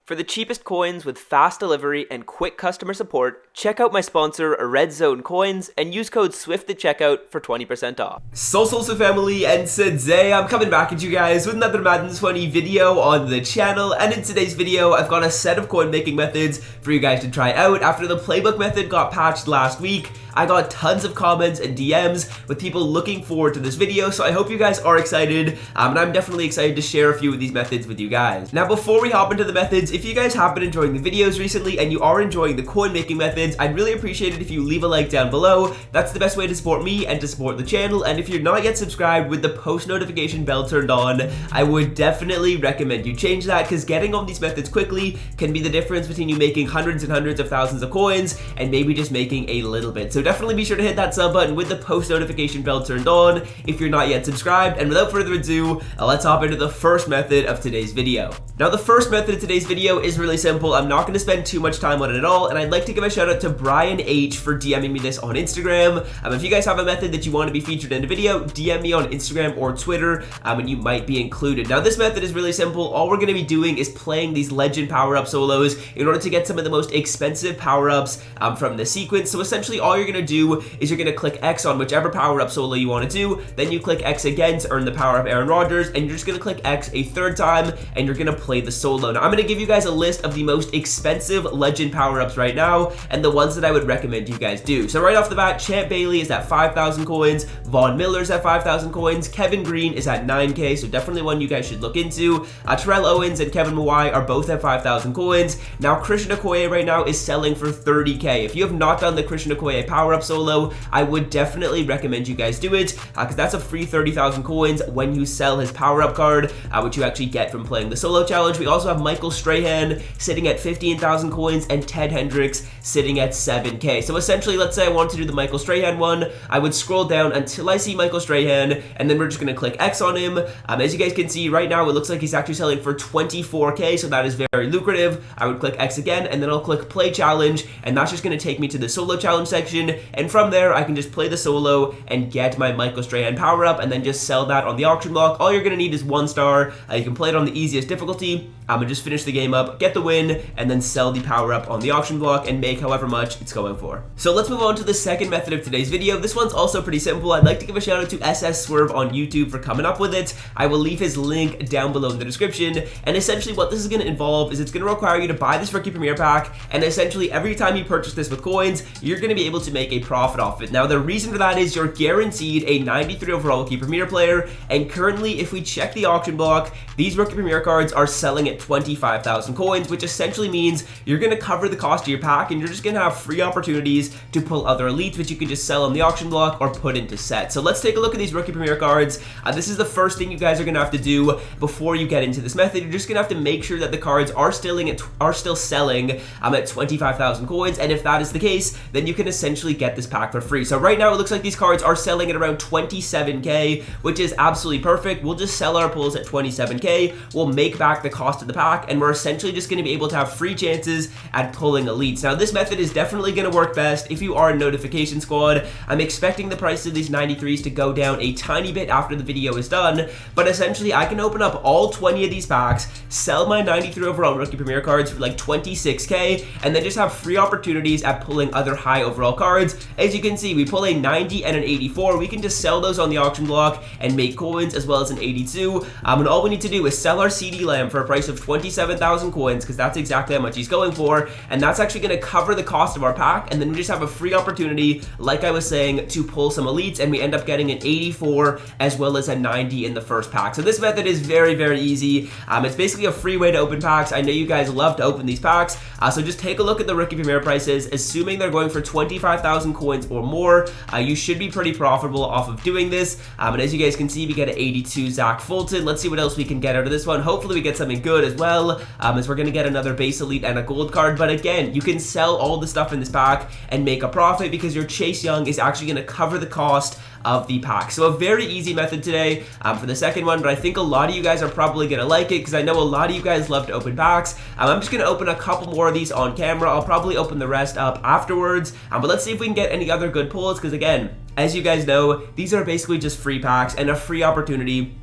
For the cheapest coins with fast delivery and quick customer support, check out my sponsor, Red Zone Coins, and use code SWIFT at checkout for 20% off. So family, and today I'm coming back at you guys with another Madden 20 video on the channel, and in today's video I've got a set of coin making methods for you guys to try out. After the playbook method got patched last week, I got tons of comments and DMs with people looking forward to this video, so I hope you guys are excited, and I'm definitely excited to share a few of these methods with you guys. Now before we hop into the methods, if you guys have been enjoying the videos recently and you are enjoying the coin making methods, I'd really appreciate it if you leave a like down below. That's the best way to support me and to support the channel, and if you're not yet subscribed with the post notification bell turned on, I would definitely recommend you change that, because getting on these methods quickly can be the difference between you making hundreds and hundreds of thousands of coins and maybe just making a little bit. So definitely be sure to hit that sub button with the post notification bell turned on if you're not yet subscribed, and without further ado, let's hop into the first method of today's video. Now the first method of today's video is really simple. I'm not going to spend too much time on it at all, and I'd like to give a shout out to Brian H for DMing me this on Instagram. If you guys have a method that you want to be featured in a video, DM me on Instagram or Twitter, and you might be included. Now this method is really simple. All we're going to be doing is playing these legend power-up solos in order to get some of the most expensive power-ups from the sequence. So essentially all you're going to do is you're going to click X on whichever power-up solo you want to do, then you click X again to earn the power-up Aaron Rodgers, and you're just going to click X a third time, and you're going to play the solo. Now I'm going to give you guys a list of the most expensive legend power-ups right now, and the ones that I would recommend you guys do. So right off the bat, Champ Bailey is at 5,000 coins, Von Miller's at 5,000 coins, Kevin Green is at 9k, so definitely one you guys should look into. Terrell Owens and Kevin Mawai are both at 5,000 coins. Now Christian Okoye right now is selling for 30k. If you have not done the Christian Okoye power-up solo, I would definitely recommend you guys do it, because that's a free 30,000 coins when you sell his power-up card, which you actually get from playing the solo challenge. We also have Michael Strahan sitting at 15,000 coins and Ted Hendricks sitting at 7k. So essentially, let's say I want to do the Michael Strahan one, I would scroll down until I see Michael Strahan, and then we're just going to click X on him. As you guys can see right now, it looks like he's actually selling for 24k, so that is very lucrative. I would click X again, and then I'll click play challenge, and that's just going to take me to the solo challenge section, and from there I can just play the solo and get my Michael Strahan power up, and then just sell that on the auction block. All you're going to need is 1 star. You can play it on the easiest difficulty, and just finish the game up, get the win, and then sell the power up on the auction block and make however much it's going for. So let's move on to the second method of today's video. This one's also pretty simple. I'd like to give a shout out to SS Swerve on YouTube for coming up with it. I will leave his link down below in the description, and essentially what this is going to involve is it's going to require you to buy this rookie premier pack, and essentially every time you purchase this with coins, you're going to be able to make a profit off it. Now the reason for that is you're guaranteed a 93 overall rookie premier player, and currently if we check the auction block, these rookie premier cards are selling at 25,000 coins, which essentially means you're going to cover the cost of your pack, and you're just going to have free opportunities to pull other elites, which you can just sell on the auction block or put into sets. So let's take a look at these rookie premier cards. This is the first thing you guys are going to have to do before you get into this method. You're just going to have to make sure that the cards are still selling at 25,000 coins, and if that is the case, then you can essentially get this pack for free. So right now it looks like these cards are selling at around 27k, which is absolutely perfect. We'll just sell our pulls at 27k, we'll make back the cost of the pack, and we're essentially just going to be able to have free chances at pulling elites. Now this method is definitely going to work best if you are a notification squad. I'm expecting the price of these 93s to go down a tiny bit after the video is done, but essentially I can open up all 20 of these packs, sell my 93 overall rookie premier cards for like 26k, and then just have free opportunities at pulling other high overall cards. As you can see, we pull a 90 and an 84. We can just sell those on the auction block and make coins, as well as an 82. And all we need to do is sell our CD Lamb for a price of 27,000 coins, because that's exactly how much he's going for, and that's actually going to cover the cost of our pack, and then we just have a free opportunity, like I was saying, to pull some elites, and we end up getting an 84 as well as a 90 in the first pack. So this method is very, very easy. It's basically a free way to open packs. I know you guys love to open these packs, so just take a look at the rookie premier prices. Assuming they're going for 25,000 coins or more, you should be pretty profitable off of doing this. And as you guys can see, we get an 82 Zach Fulton. Let's see what else we can get out of this one. Hopefully we get something good as well, as we're going to get another base elite and a gold card. But again, you can sell all the stuff in this pack and make a profit, because your Chase Young is actually going to cover the cost of the pack. So a very easy method today for the second one, but I think a lot of you guys are probably going to like it, because I know a lot of you guys love to open packs. I'm just going to open a couple more of these on camera. I'll probably open the rest up afterwards, but let's see if we can get any other good pulls, because again, as you guys know, these are basically just free packs and a free opportunity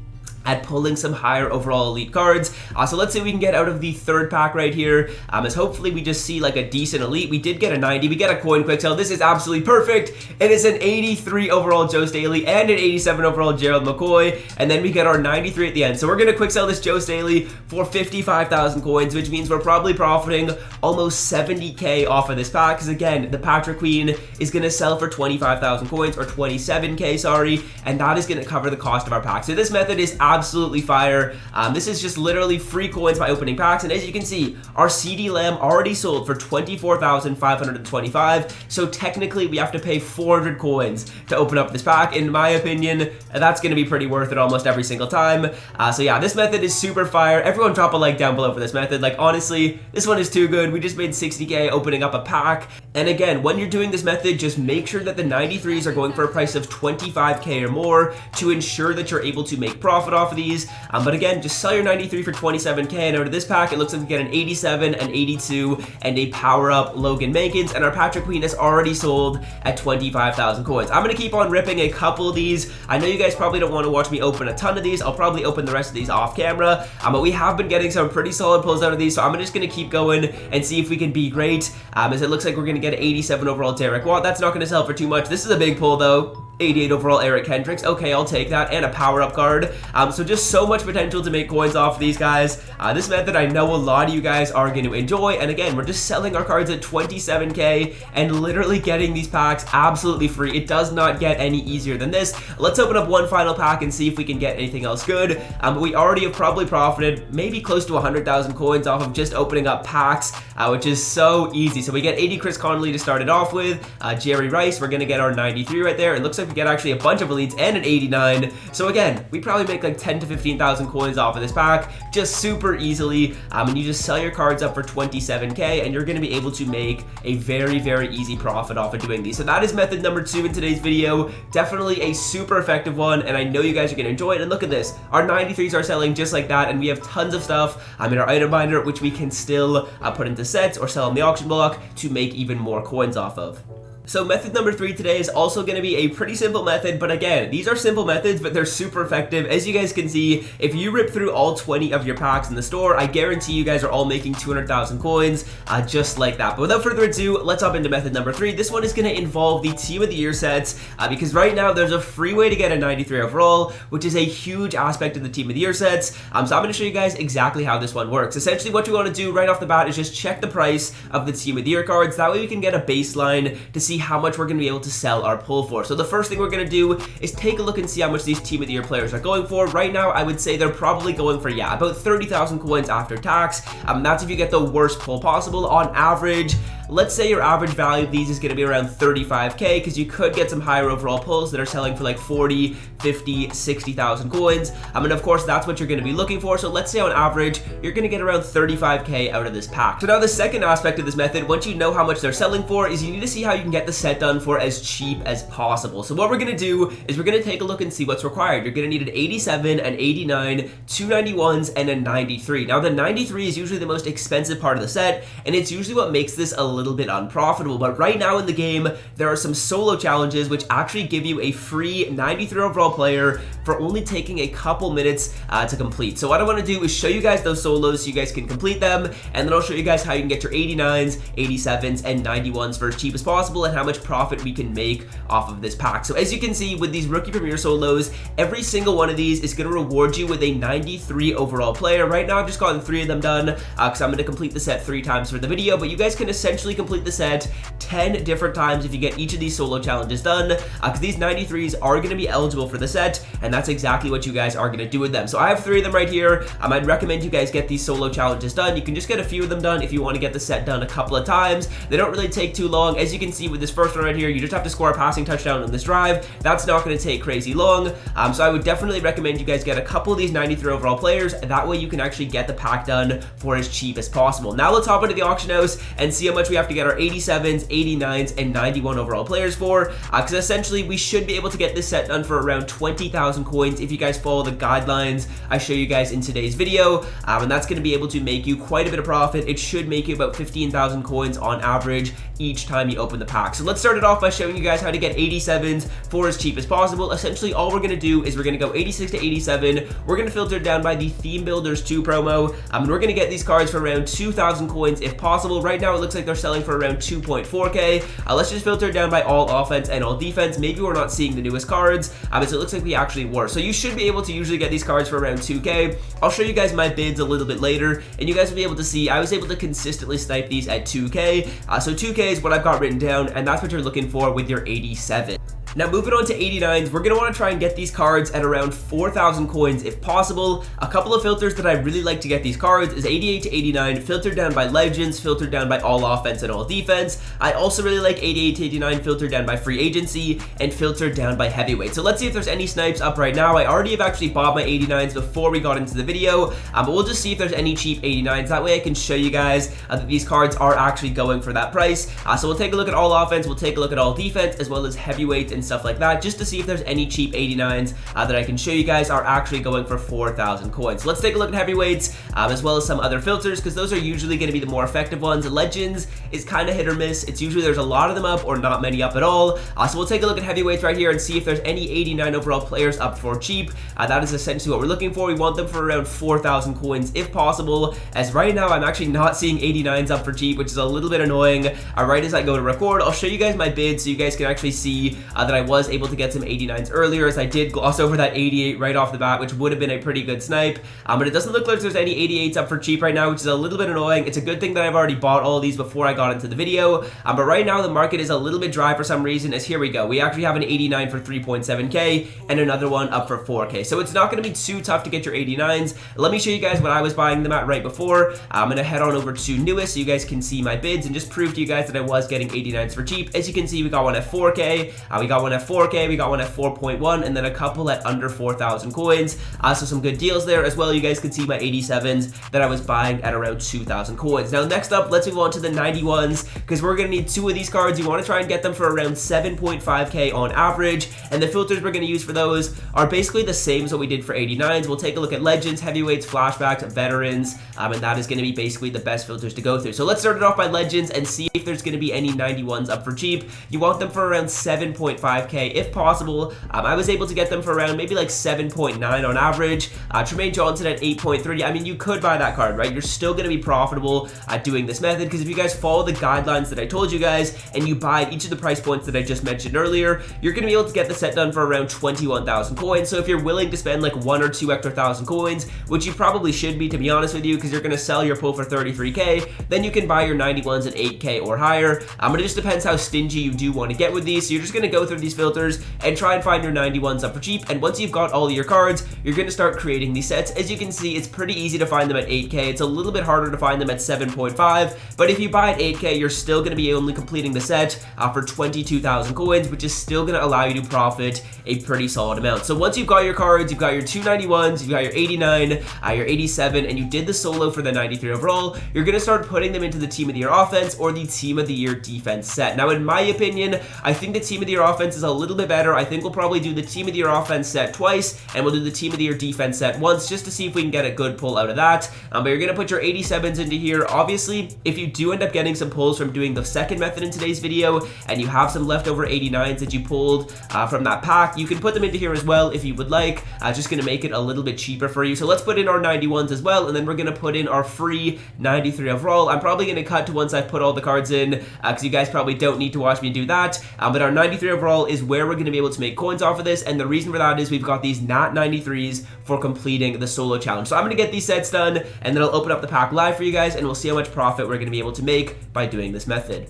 at pulling some higher overall elite cards. So let's say we can get out of the third pack right here, as hopefully we just see like a decent elite. We did get a 90, we get a coin quick sell. This is absolutely perfect. It is an 83 overall Joe Staley and an 87 overall Gerald McCoy, and then we get our 93 at the end. So we're gonna quick sell this Joe Staley for 55,000 coins, which means we're probably profiting almost 70k off of this pack, because again, the Patrick Queen is gonna sell for 25,000 coins, or 27k, sorry, and that is gonna cover the cost of our pack. So this method is absolutely fire. This is just literally free coins by opening packs, and as you can see, our CD Lamb already sold for 24,525, so technically we have to pay 400 coins to open up this pack. In my opinion, that's going to be pretty worth it almost every single time. So yeah, this method is super fire. Everyone drop a like down below for this method. Like honestly, this one is too good. We just made 60k opening up a pack. And again, when you're doing this method, just make sure that the 93s are going for a price of 25k or more to ensure that you're able to make profit off of these. But again, just sell your 93 for 27k, and out of this pack, it looks like we get an 87, an 82, and a power-up Logan Mankins, and our Patrick Queen is already sold at 25,000 coins. I'm going to keep on ripping a couple of these. I know you guys probably don't want to watch me open a ton of these. I'll probably open the rest of these off camera, but we have been getting some pretty solid pulls out of these, so I'm just going to keep going and see if we can be great, as it looks like we're going to get an 87 overall Derek Watt. That's not going to sell for too much. This is a big pull, though. 88 overall Eric Kendricks. Okay, I'll take that, and a power-up card. So just so much potential to make coins off of these guys. This method I know a lot of you guys are going to enjoy, and again, we're just selling our cards at 27k and literally getting these packs absolutely free. It does not get any easier than this. Let's open up one final pack and see if we can get anything else good. We already have probably profited maybe close to 100,000 coins off of just opening up packs, which is so easy. So we get 80 Chris Conley to start it off with. Jerry Rice, we're going to get our 93 right there. It looks like we get actually a bunch of elites and an 89. So again, we probably make like 10 to 15,000 coins off of this pack just super easily. And you just sell your cards up for 27k, and you're going to be able to make a very, very easy profit off of doing these. So that is method number 2 in today's video. Definitely a super effective one, and I know you guys are going to enjoy it. And look at this, our 93s are selling just like that, and we have tons of stuff in our item binder, which we can still put into sets or sell in the auction block to make even more coins off of. So method number 3 today is also going to be a pretty simple method, but again, these are simple methods, but they're super effective. As you guys can see, if you rip through all 20 of your packs in the store, I guarantee you guys are all making 200,000 coins, just like that. But without further ado, let's hop into method number 3. This one is going to involve the Team of the Year sets, because right now there's a free way to get a 93 overall, which is a huge aspect of the Team of the Year sets. So I'm going to show you guys exactly how this one works. Essentially, what you want to do right off the bat is just check the price of the Team of the Year cards. That way we can get a baseline to see how much we're going to be able to sell our pull for. So the first thing we're going to do is take a look and see how much these Team of the Year players are going for. Right now, I would say they're probably going for, yeah, about 30,000 coins after tax. That's if you get the worst pull possible. On average, let's say your average value of these is going to be around 35k, because you could get some higher overall pulls that are selling for like 40, 50, 60,000 coins. And of course, that's what you're going to be looking for. So let's say on average, you're going to get around 35k out of this pack. So now the second aspect of this method, once you know how much they're selling for, is you need to see how you can get the set done for as cheap as possible. So what we're going to do is we're going to take a look and see what's required. You're going to need an 87, an 89, 291s, and a 93. Now the 93 is usually the most expensive part of the set, and it's usually what makes this a little bit unprofitable. But right now in the game, there are some solo challenges which actually give you a free 93 overall player for only taking a couple minutes to complete. So what I want to do is show you guys those solos so you guys can complete them, and then I'll show you guys how you can get your 89s, 87s, and 91s for as cheap as possible, and how much profit we can make off of this pack. So as you can see with these Rookie Premier solos, every single one of these is going to reward you with a 93 overall player. Right now I've just gotten 3 of them done because I'm going to complete the set 3 times for the video, but you guys can essentially complete the set 10 different times if you get each of these solo challenges done, because these 93s are going to be eligible for the set, and that's exactly what you guys are going to do with them. So I have 3 of them right here. I'd recommend you guys get these solo challenges done. You can just get a few of them done if you want to get the set done a couple of times. They don't really take too long. As you can see with this first one right here, you just have to score a passing touchdown on this drive. That's not going to take crazy long. So I would definitely recommend you guys get a couple of these 93 overall players. That way you can actually get the pack done for as cheap as possible. Now let's hop into the auction house and see how much we have to get our 87s, 89s, and 91 overall players for, because essentially we should be able to get this set done for around 20,000 15,000 coins if you guys follow the guidelines I show you guys in today's video, and that's going to be able to make you quite a bit of profit. It should make you about 15,000 coins on average each time you open the pack. So let's start it off by showing you guys how to get 87s for as cheap as possible. Essentially, all we're going to do is we're going to go 86 to 87. We're going to filter it down by the Theme Builders 2 promo, and we're going to get these cards for around 2,000 coins if possible. Right now, it looks like they're selling for around 2.4k. Let's just filter it down by all offense and all defense. Maybe we're not seeing the newest cards, so it looks like we actually were. So you should be able to usually get these cards for around 2k. I'll show you guys my bids a little bit later, and you guys will be able to see I was able to consistently snipe these at 2k. So 2k is what I've got written down, and that's what you're looking for with your 87. Now moving on to 89s, we're going to want to try and get these cards at around 4,000 coins if possible. A couple of filters that I really like to get these cards is 88 to 89, filtered down by legends, filtered down by all offense and all defense. I also really like 88 to 89, filtered down by free agency, and filtered down by heavyweight. So let's see if there's any snipes up right now. I already have actually bought my 89s before we got into the video, but we'll just see if there's any cheap 89s. That way I can show you guys that these cards are actually going for that price. So we'll take a look at all offense, we'll take a look at all defense, as well as heavyweight and stuff like that, just to see if there's any cheap 89s that I can show you guys are actually going for 4,000 coins. So let's take a look at heavyweights, as well as some other filters, because those are usually going to be the more effective ones. Legends is kind of hit or miss. It's usually there's a lot of them up or not many up at all. So we'll take a look at heavyweights right here and see if there's any 89 overall players up for cheap. That is essentially what we're looking for. We want them for around 4,000 coins if possible, as right now I'm actually not seeing 89s up for cheap, which is a little bit annoying. Right as I go to record, I'll show you guys my bid so you guys can actually see that I was able to get some 89s earlier, as I did gloss over that 88 right off the bat, which would have been a pretty good snipe. But it doesn't look like there's any 88s up for cheap right now, which is a little bit annoying. It's a good thing that I've already bought all of these before I got into the video. But right now the market is a little bit dry for some reason, as here we go. We actually have an 89 for 3.7k and another one up for 4k. So it's not going to be too tough to get your 89s. Let me show you guys what I was buying them at right before. I'm going to head on over to newest so you guys can see my bids and just prove to you guys that I was getting 89s for cheap. As you can see, we got one at 4k, we got one at 4k, we got one at 4.1, and then a couple at under 4,000 coins. So some good deals there as well. You guys can see my 87s that I was buying at around 2,000 coins. Now next up, let's move on to the 91s, because we're going to need 2 of these cards. You want to try and get them for around 7.5k on average, and the filters we're going to use for those are basically the same as what we did for 89s. We'll take a look at legends, heavyweights, flashbacks, veterans, and that is going to be basically the best filters to go through. So let's start it off by legends and see if there's going to be any 91s up for cheap. You want them for around 7.5k if possible. I was able to get them for around maybe like 7.9 on average. Tremaine Johnson at 8.3. I mean, you could buy that card, right? You're still going to be profitable at doing this method, because if you guys follow the guidelines that I told you guys and you buy each of the price points that I just mentioned earlier, you're going to be able to get the set done for around 21,000 coins. So if you're willing to spend like 1 or 2 extra thousand coins, which you probably should be, to be honest with you, because you're going to sell your pull for 33k, then you can buy your 91s at 8k or higher. But it just depends how stingy you do want to get with these. So you're just going to go through these filters and try and find your 91s up for cheap. And once you've got all of your cards, you're going to start creating these sets. As you can see, it's pretty easy to find them at 8k. It's a little bit harder to find them at 7.5, but if you buy at 8k, you're still going to be only completing the set for 22,000 coins, which is still going to allow you to profit a pretty solid amount. So once you've got your cards, you've got your 291s, you've got your 89, your 87, and you did the solo for the 93 overall, you're going to start putting them into the Team of the Year offense or the Team of the Year defense set. Now, in my opinion, I think the Team of the Year offense is a little bit better. I think we'll probably do the Team of the Year offense set twice, and we'll do the Team of the Year defense set once, just to see if we can get a good pull out of that. But you're going to put your 87s into here. Obviously, if you do end up getting some pulls from doing the second method in today's video, and you have some leftover 89s that you pulled from that pack, you can put them into here as well if you would like. Just going to make it a little bit cheaper for you. So let's put in our 91s as well, and then we're going to put in our free 93 overall. I'm probably going to cut to once I've put all the cards in, because you guys probably don't need to watch me do that. But our 93 overall is where we're going to be able to make coins off of this, and the reason for that is we've got these NAT 93s for completing the solo challenge. So I'm going to get these sets done, and then I'll open up the pack live for you guys, and we'll see how much profit we're going to be able to make by doing this method.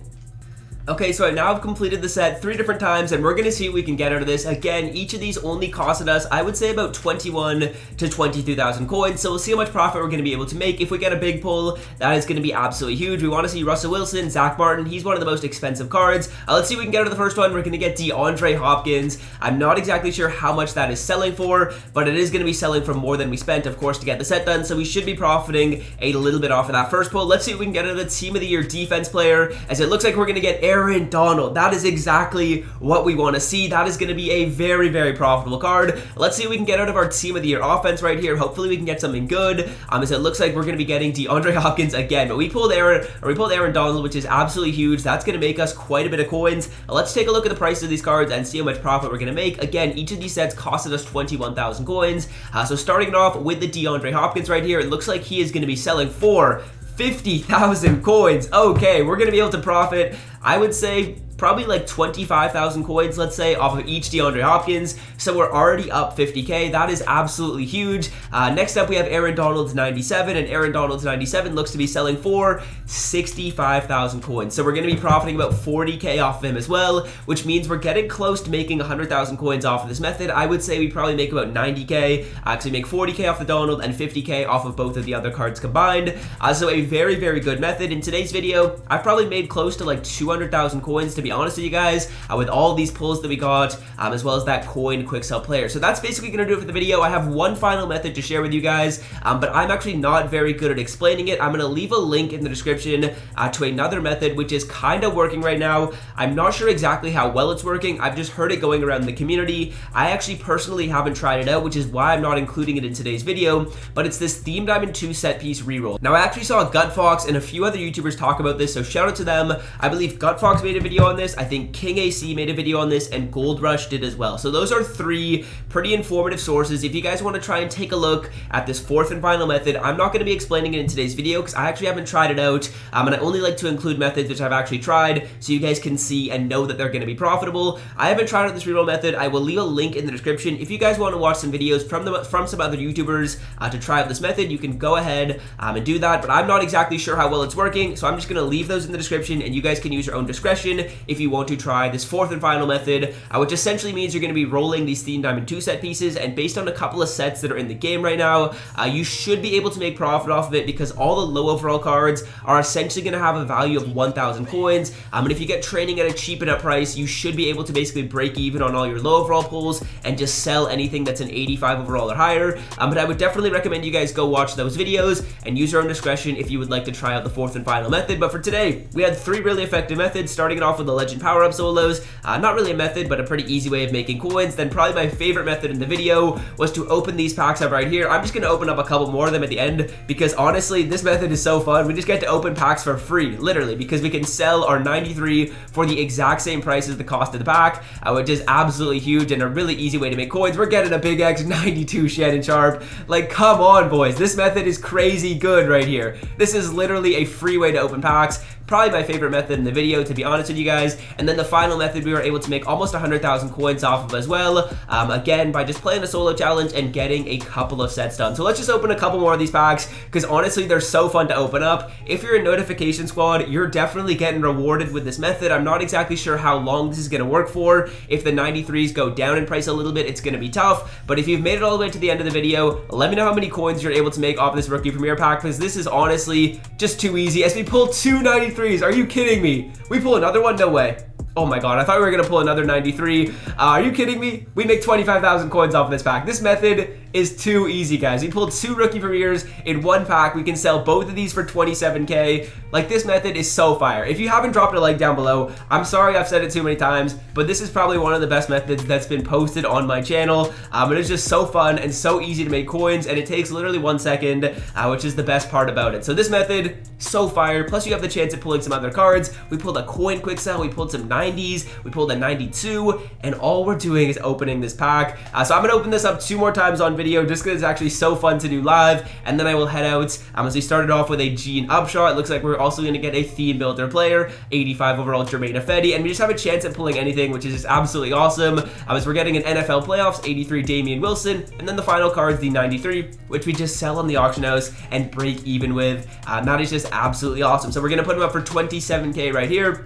Okay, so I now have completed the set 3 different times, and we're going to see what we can get out of this. Again, each of these only costed us, I would say, about 21 to 22,000 coins, so we'll see how much profit we're going to be able to make. If we get a big pull, that is going to be absolutely huge. We want to see Russell Wilson, Zach Martin. He's one of the most expensive cards. Let's see what we can get out of the first one. We're going to get DeAndre Hopkins. I'm not exactly sure how much that is selling for, but it is going to be selling for more than we spent, of course, to get the set done, so we should be profiting a little bit off of that first pull. Let's see what we can get out of the Team of the Year defense player, as it looks like we're going to get Aaron Donald. That is exactly what we want to see. That is going to be a very, very profitable card. Let's see what we can get out of our Team of the Year offense right here. Hopefully we can get something good, as it looks like we're going to be getting DeAndre Hopkins again. But we pulled Aaron Donald, which is absolutely huge. That's going to make us quite a bit of coins. Let's take a look at the price of these cards and see how much profit we're going to make. Again, each of these sets costed us 21,000 coins. So starting it off with the DeAndre Hopkins right here, it looks like he is going to be selling for 50,000 coins. Okay, we're going to be able to profit, I would say, probably like 25,000 coins, let's say, off of each DeAndre Hopkins. So we're already up 50k. That is absolutely huge. Next up, we have Aaron Donald's 97, and Aaron Donald's 97 looks to be selling for 65,000 coins. So we're going to be profiting about 40k off of him as well, which means we're getting close to making 100,000 coins off of this method. I would say we probably make about 90k. Actually, make 40k off the Donald and 50k off of both of the other cards combined. So a very, very good method. In today's video, I've probably made close to like 200,000 coins, to be honest with you guys, with all these pulls that we got, as well as that coin quick sell player. So that's basically going to do it for the video. I have one final method to share with you guys, but I'm actually not very good at explaining it. I'm going to leave a link in the description to another method, which is kind of working right now. I'm not sure exactly how well it's working. I've just heard it going around the community. I actually personally haven't tried it out, which is why I'm not including it in today's video, but it's this Theme Diamond 2 set piece reroll. Now, I actually saw Gutfox and a few other YouTubers talk about this, so shout out to them. I believe Gutfox made a video on this. I think King AC made a video on this, and Gold Rush did as well. So those are three pretty informative sources. If you guys want to try and take a look at this fourth and final method, I'm not going to be explaining it in today's video because I actually haven't tried it out, and I only like to include methods which I've actually tried so you guys can see and know that they're going to be profitable. I haven't tried out this reroll method. I will leave a link in the description. If you guys want to watch some videos from some other YouTubers to try out this method, you can go ahead and do that, but I'm not exactly sure how well it's working, so I'm just going to leave those in the description, and you guys can use your own discretion if you want to try this fourth and final method, which essentially means you're going to be rolling these Theme Diamond 2 set pieces, and based on a couple of sets that are in the game right now, you should be able to make profit off of it because all the low overall cards are essentially going to have a value of 1,000 coins, and if you get training at a cheap enough price, you should be able to basically break even on all your low overall pulls and just sell anything that's an 85 overall or higher, but I would definitely recommend you guys go watch those videos and use your own discretion if you would like to try out the fourth and final method. But for today, we had three really effective methods, starting it off with the Legend Power-Up solos. Not really a method, but a pretty easy way of making coins. Then probably my favorite method in the video was to open these packs up right here. I'm just going to open up a couple more of them at the end because honestly, this method is so fun. We just get to open packs for free, literally, because we can sell our 93 for the exact same price as the cost of the pack, which is absolutely huge and a really easy way to make coins. We're getting a Big X 92 Shannon Sharp. Like, come on, boys. This method is crazy good right here. This is literally a free way to open packs. Probably my favorite method in the video, to be honest with you guys. And then the final method we were able to make almost 100,000 coins off of as well, again, by just playing a solo challenge and getting a couple of sets done. So let's just open a couple more of these packs because honestly, they're so fun to open up. If you're in Notification Squad, you're definitely getting rewarded with this method. I'm not exactly sure how long this is going to work for. If the 93s go down in price a little bit, it's going to be tough. But if you've made it all the way to the end of the video, let me know how many coins you're able to make off this Rookie Premier pack because this is honestly just too easy as we pull two 93s. Are you kidding me? We pull another one? No way. Oh my god, I thought we were going to pull another 93. Are you kidding me? We make 25,000 coins off of this pack. This method is too easy, guys. We pulled two Rookie Premiers in one pack. We can sell both of these for 27k. Like, this method is so fire. If you haven't dropped a like down below, I'm sorry I've said it too many times, but this is probably one of the best methods that's been posted on my channel. It is just so fun and so easy to make coins, and it takes literally 1 second, which is the best part about it. So this method, so fire. Plus, you have the chance of pulling some other cards. We pulled a coin quick sell. We pulled some 90s. We pulled a 92, and all we're doing is opening this pack. So I'm going to open this up 2 more times on video just because it's actually so fun to do live, and then I will head out. As we started off with a Gene Upshaw, it looks like we're also going to get a Theme Builder player, 85 overall Jermaine Ifedi, and we just have a chance at pulling anything, which is just absolutely awesome. As we're getting an NFL Playoffs, 83 Damian Wilson, and then the final card is the 93, which we just sell on the auction house and break even with. That is just absolutely awesome. So we're going to put him up for 27k right here.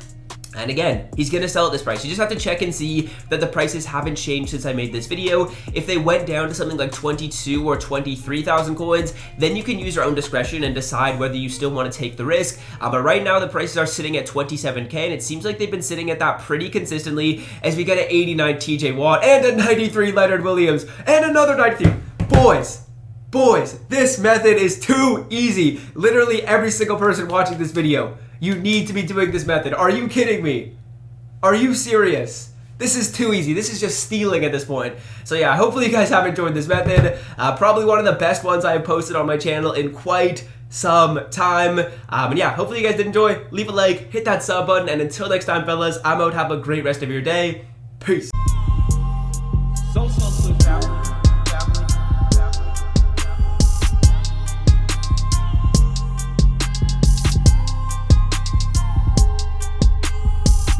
And again, he's going to sell at this price. You just have to check and see that the prices haven't changed since I made this video. If they went down to something like 22 or 23,000 coins, then you can use your own discretion and decide whether you still want to take the risk. But right now, the prices are sitting at 27k, and it seems like they've been sitting at that pretty consistently as we get an 89 TJ Watt and a 93 Leonard Williams and another 93. Boys, this method is too easy. Literally every single person watching this video, you need to be doing this method. Are you kidding me? Are you serious? This is too easy. This is just stealing at this point. So yeah, hopefully you guys have enjoyed this method. Probably one of the best ones I have posted on my channel in quite some time. And yeah, hopefully you guys did enjoy. Leave a like, hit that sub button, and until next time, fellas, I'm out. Have a great rest of your day. Peace.